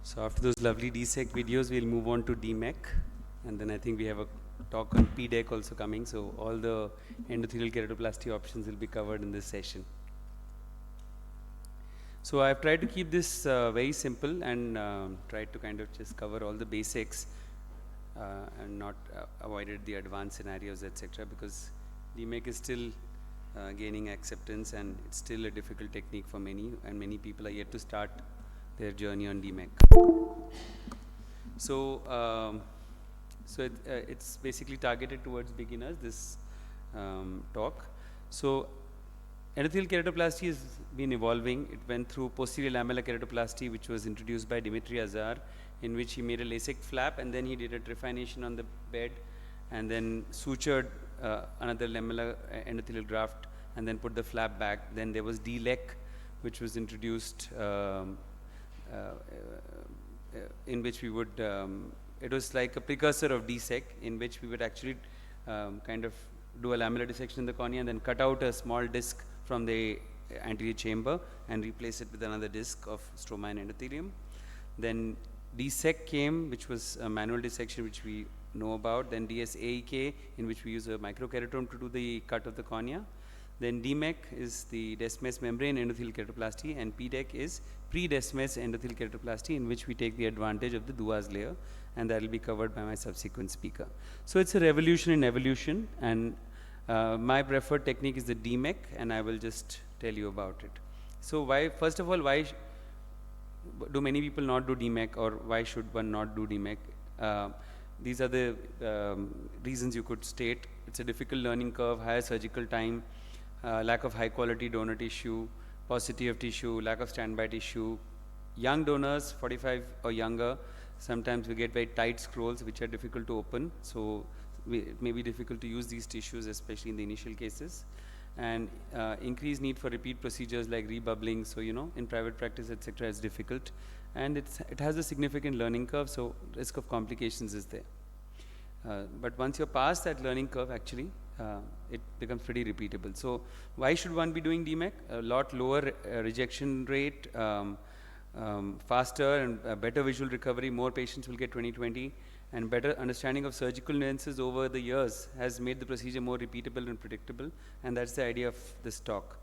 So after those lovely DSEC videos, we'll move on to DMEK, and then I think we have a talk on PDEC also coming, so all the endothelial keratoplasty options will be covered in this session. So I've tried to keep this very simple and tried to kind of just cover all the basics and not avoided the advanced scenarios, etc., because DMEK is still gaining acceptance and it's still a difficult technique for many, and many people are yet to start their journey on DMEK. So, it's basically targeted towards beginners, this talk. So endothelial keratoplasty has been evolving. It went through posterior lamellar keratoplasty, which was introduced by Dmitry Azar, in which he made a LASIK flap and then he did a trephination on the bed and then sutured another lamellar endothelial graft and then put the flap back. Then there was DLEC, which was introduced in which we would, it was like a precursor of DSEC, in which we would actually kind of do a lamellar dissection in the cornea and then cut out a small disc from the anterior chamber and replace it with another disc of stroma and endothelium. Then DSEC came, which was a manual dissection, which we know about. Then DSAEK, in which we use a microkeratome to do the cut of the cornea. Then DMEK is the Descemet's membrane endothelial keratoplasty, and PDEC is pre-Descemet's endothelial keratoplasty, in which we take the advantage of the Duas layer, and that will be covered by my subsequent speaker. So it's a revolution in evolution, and my preferred technique is the DMEK, and I will just tell you about it. So why, first of all, why do many people not do DMEK, or why should one not do DMEK? These are the reasons you could state. It's a difficult learning curve, higher surgical time, lack of high quality donor tissue, paucity of tissue, lack of standby tissue. Young donors, 45 or younger, sometimes we get very tight scrolls which are difficult to open. So it may be difficult to use these tissues, especially in the initial cases. And increased need for repeat procedures like rebubbling. So, you know, in private practice, etc., it's difficult. And it has a significant learning curve, so risk of complications is there. But once you're past that learning curve, actually, it becomes pretty repeatable. So why should one be doing DMEK? A lot lower rejection rate, faster and better visual recovery, more patients will get 20/20, and better understanding of surgical nuances over the years has made the procedure more repeatable and predictable, and that's the idea of this talk.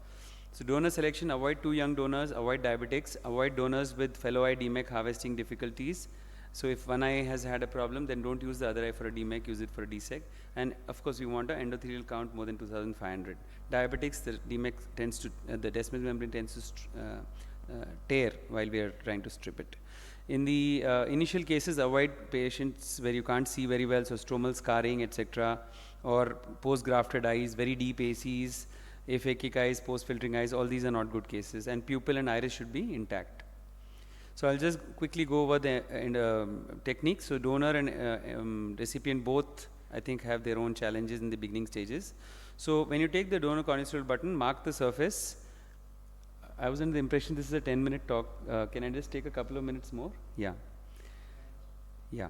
So donor selection, avoid too young donors, avoid diabetics, avoid donors with fellow eye DMEK harvesting difficulties. So if one eye has had a problem, then don't use the other eye for a DMEK, use it for a DSEC. And of course, we want an endothelial count more than 2,500. Diabetics, the DMEK tends to, the Descemet's membrane tends to tear while we are trying to strip it. In the initial cases, avoid patients where you can't see very well, so stromal scarring, etc., or post-grafted eyes, very deep ACs, aphakic eyes, post-filtering eyes, all these are not good cases, and pupil and iris should be intact. So I'll just quickly go over the techniques. So donor and recipient both, I think, have their own challenges in the beginning stages. So when you take the donor corneal button, mark the surface. I was under the impression this is a 10-minute talk. Can I just take a couple of minutes more? Yeah. Yeah.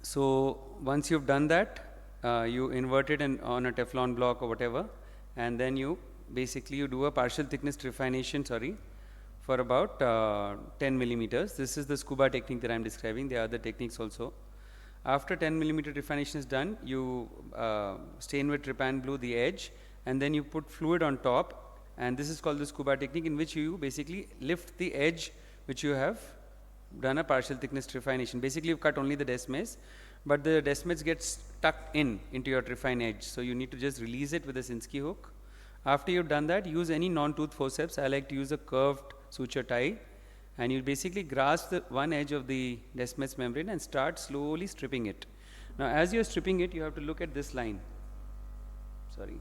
So once you've done that, you invert it on a Teflon block or whatever, and then you basically you do a partial thickness trephination, for about 10 millimeters. This is the scuba technique that I'm describing. There are other techniques also. After 10 millimeter trephination is done, you stain with trypan blue the edge, and then you put fluid on top, and this is called the scuba technique, in which you basically lift the edge which you have done a partial thickness trephination. Basically, you've cut only the Descemet's, but the Descemet's gets stuck into your trephine edge. So you need to just release it with a Sinskey hook. After you've done that, use any non-tooth forceps. I like to use a curved suture tie, and you basically grasp the one edge of the Descemet's membrane and start slowly stripping it. Now, as you're stripping it, you have to look at this line. Sorry,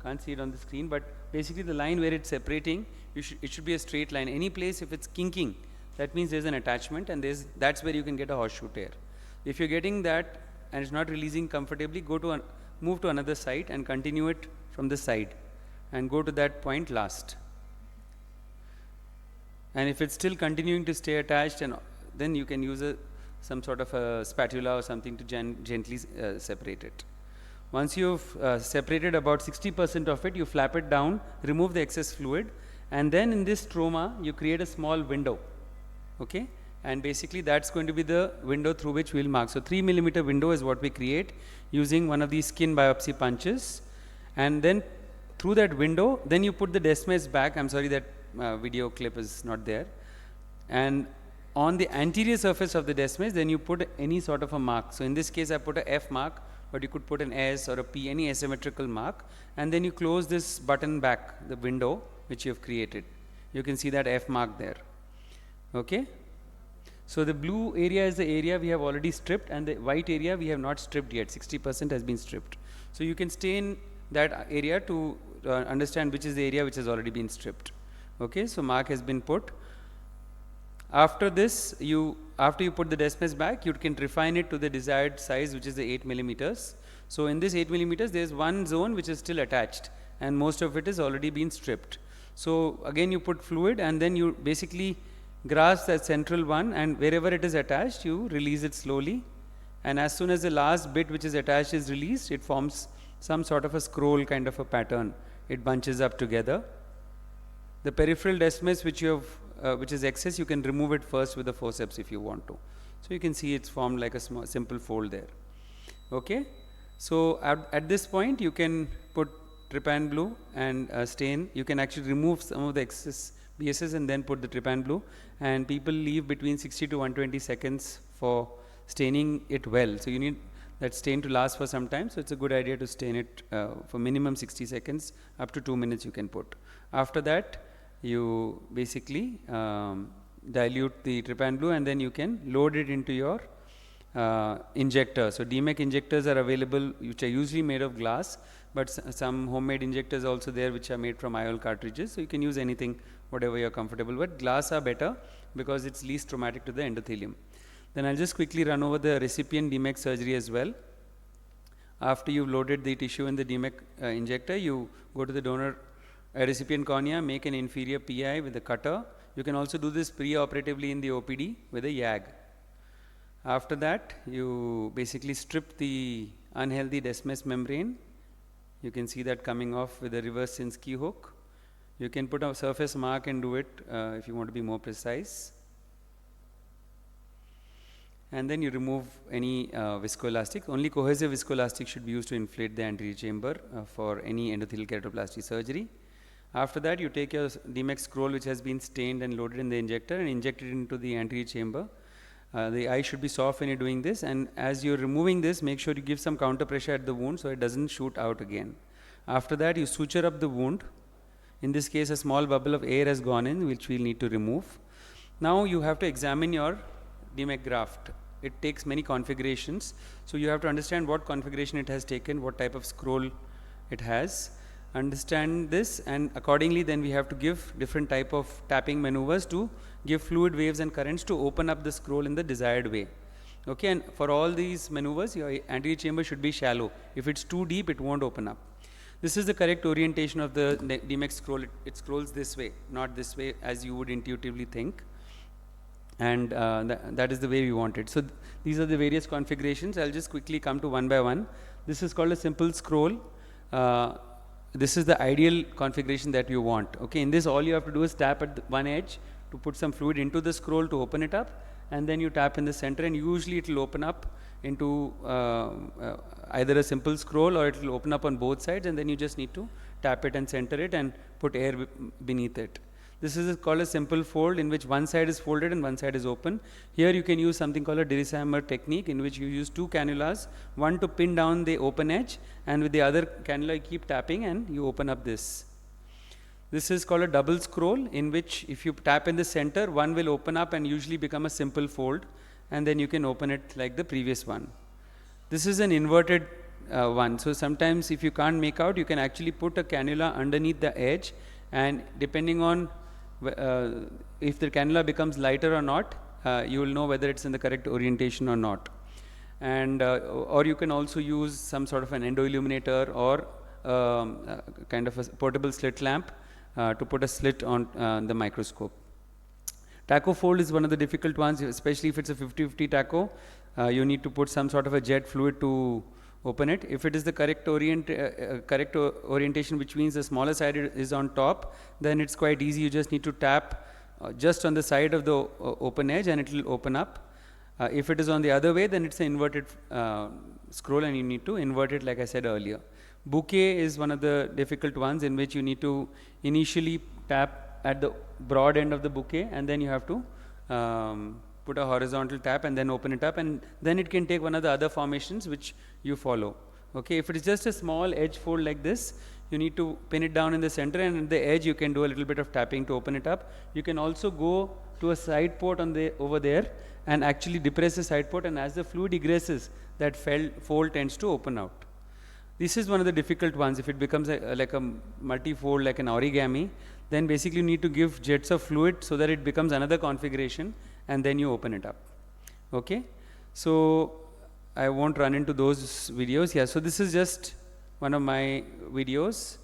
can't see it on the screen, but basically the line where it's separating, it should be a straight line. Any place if it's kinking, that means there's an attachment, and that's where you can get a horseshoe tear. If you're getting that and it's not releasing comfortably, move to another site and continue it from the side, and go to that point last. And if it's still continuing to stay attached, then you can use some sort of a spatula or something to gently separate it. Once you've separated about 60% of it, you flap it down, remove the excess fluid, and then in this stroma, you create a small window, okay? and basically that's going to be the window through which we'll mark. So 3 millimeter window is what we create using one of these skin biopsy punches, and then through that window, then you put the Descemet's back. I'm sorry that video clip is not there. And on the anterior surface of the Descemet, then you put any sort of a mark. So in this case, I put a F mark, but you could put an S or a P, any asymmetrical mark, and then you close this button back, the window which you have created. You can see that F mark there. Okay. So the blue area is the area we have already stripped, and the white area we have not stripped yet. 60% has been stripped. So you can stain that area to understand which is the area which has already been stripped. Okay, so mark has been put. After this, after you put the Descemet's back, you can refine it to the desired size, which is the 8 millimeters. So in this 8 millimeters, there is one zone which is still attached, and most of it is already been stripped. So again, you put fluid, and then you basically grasp that central one, and wherever it is attached, you release it slowly. And as soon as the last bit which is attached is released, it forms some sort of a scroll kind of a pattern. It bunches up together. The peripheral Descemet which you have, which is excess, you can remove it first with the forceps if you want to. So you can see it's formed like a small, simple fold there. Okay. So at this point, you can put trypan blue and stain. You can actually remove some of the excess BSS and then put the trypan blue. And people leave between 60 to 120 seconds for staining it well. So you need that stain to last for some time, so it's a good idea to stain it for minimum 60 seconds, up to 2 minutes you can put. After that, you basically dilute the trypan blue, and then you can load it into your injector. So DMEK injectors are available, which are usually made of glass, but some homemade injectors also there which are made from IOL cartridges. So you can use anything, whatever you're comfortable with. Glass are better because it's least traumatic to the endothelium. Then I'll just quickly run over the recipient DMEK surgery as well. After you've loaded the tissue in the DMEK injector, you go to the donor recipient cornea, make an inferior PI with a cutter. You can also do this pre-operatively in the OPD with a YAG. After that, you basically strip the unhealthy Descemet's membrane. You can see that coming off with a reverse Sinski hook. You can put a surface mark and do it if you want to be more precise. And then you remove any viscoelastic. Only cohesive viscoelastic should be used to inflate the anterior chamber for any endothelial keratoplasty surgery. After that, you take your DMEK scroll which has been stained and loaded in the injector and inject it into the anterior chamber. The eye should be soft when you're doing this, and as you're removing this, make sure you give some counter pressure at the wound so it doesn't shoot out again. After that, you suture up the wound. In this case, a small bubble of air has gone in, which we'll need to remove. Now you have to examine your DMEK graft. It takes many configurations, so you have to understand what configuration it has taken, what type of scroll it has. Understand this, and accordingly then we have to give different type of tapping maneuvers to give fluid waves and currents to open up the scroll in the desired way. Okay, and for all these maneuvers, your anterior chamber should be shallow. If it's too deep, it won't open up. This is the correct orientation of the DMEK scroll. It scrolls this way, not this way as you would intuitively think. And that is the way we want it. So these are the various configurations. I'll just quickly come to one by one. This is called a simple scroll. This is the ideal configuration that you want. Okay, in this all you have to do is tap at one edge to put some fluid into the scroll to open it up, and then you tap in the center, and usually it will open up into either a simple scroll or it will open up on both sides, and then you just need to tap it and center it and put air beneath it. This is called a simple fold, in which one side is folded and one side is open. Here you can use something called a Dirichlet technique, in which you use two cannulas, one to pin down the open edge, and with the other cannula you keep tapping and you open up this. This is called a double scroll, in which if you tap in the center, one will open up and usually become a simple fold, and then you can open it like the previous one. This is an inverted one. So sometimes if you can't make out, you can actually put a cannula underneath the edge, and depending on if the cannula becomes lighter or not, you will know whether it's in the correct orientation or not. And or you can also use some sort of an endo-illuminator or kind of a portable slit lamp to put a slit on the microscope. Taco fold is one of the difficult ones, especially if it's a 50-50 taco. You need to put some sort of a jet fluid to open it. If it is the correct orientation, which means the smaller side is on top, then it's quite easy. You just need to tap just on the side of the open edge, and it will open up. If it is on the other way, then it's an inverted scroll, and you need to invert it like I said earlier. Bouquet is one of the difficult ones, in which you need to initially tap at the broad end of the bouquet, and then you have to put a horizontal tap and then open it up, and then it can take one of the other formations which you follow. Okay, if it is just a small edge fold like this, you need to pin it down in the center, and at the edge you can do a little bit of tapping to open it up. You can also go to a side port on the over there and actually depress the side port, and as the fluid egresses, that fold tends to open out. This is one of the difficult ones. If it becomes like a multi-fold, like an origami, then basically you need to give jets of fluid so that it becomes another configuration, and then you open it up. Okay, so I won't run into those videos. Yeah, so this is just one of my videos.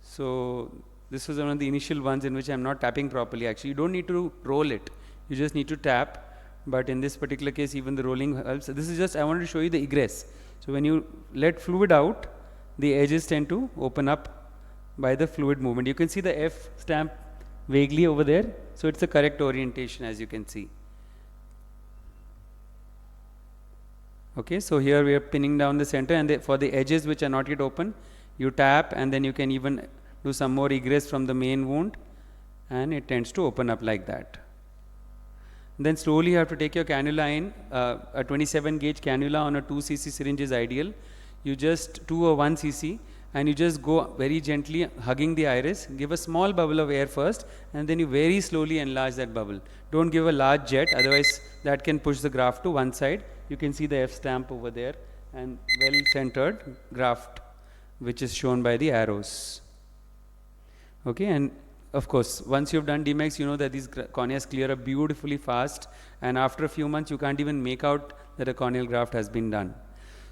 So this was one of the initial ones in which I'm not tapping properly. Actually, you don't need to roll it. You just need to tap. But in this particular case, even the rolling helps. This is just, I wanted to show you the egress. So when you let fluid out, the edges tend to open up by the fluid movement. You can see the F stamp vaguely over there. So it's the correct orientation, as you can see. Okay, so here we are pinning down the center, and for the edges which are not yet open, you tap, and then you can even do some more egress from the main wound, and it tends to open up like that. Then slowly you have to take your cannula in. A 27 gauge cannula on a 2 cc syringe is ideal. You just 2 or 1 cc, and you just go very gently hugging the iris, give a small bubble of air first, and then you very slowly enlarge that bubble. Don't give a large jet, otherwise that can push the graft to one side. You can see the F stamp over there, and well centered graft, which is shown by the arrows. Okay, and of course, once you've done DMEKs, you know that these corneas clear up beautifully fast, and after a few months you can't even make out that a corneal graft has been done.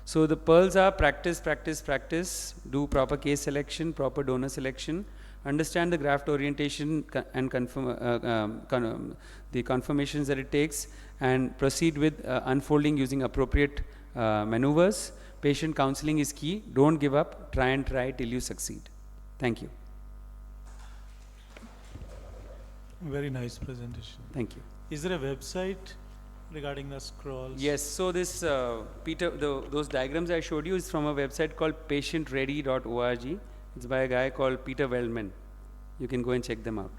So the pearls are practice, practice, practice, do proper case selection, proper donor selection, understand the graft orientation and the conformations that it takes, and proceed with unfolding using appropriate maneuvers. Patient counseling is key. Don't give up. Try and try till you succeed. Thank you. Very nice presentation. Thank you. Is there a website regarding the scrolls? Yes. So this those diagrams I showed you is from a website called patientready.org. It's by a guy called Peter Weldman. You can go and check them out.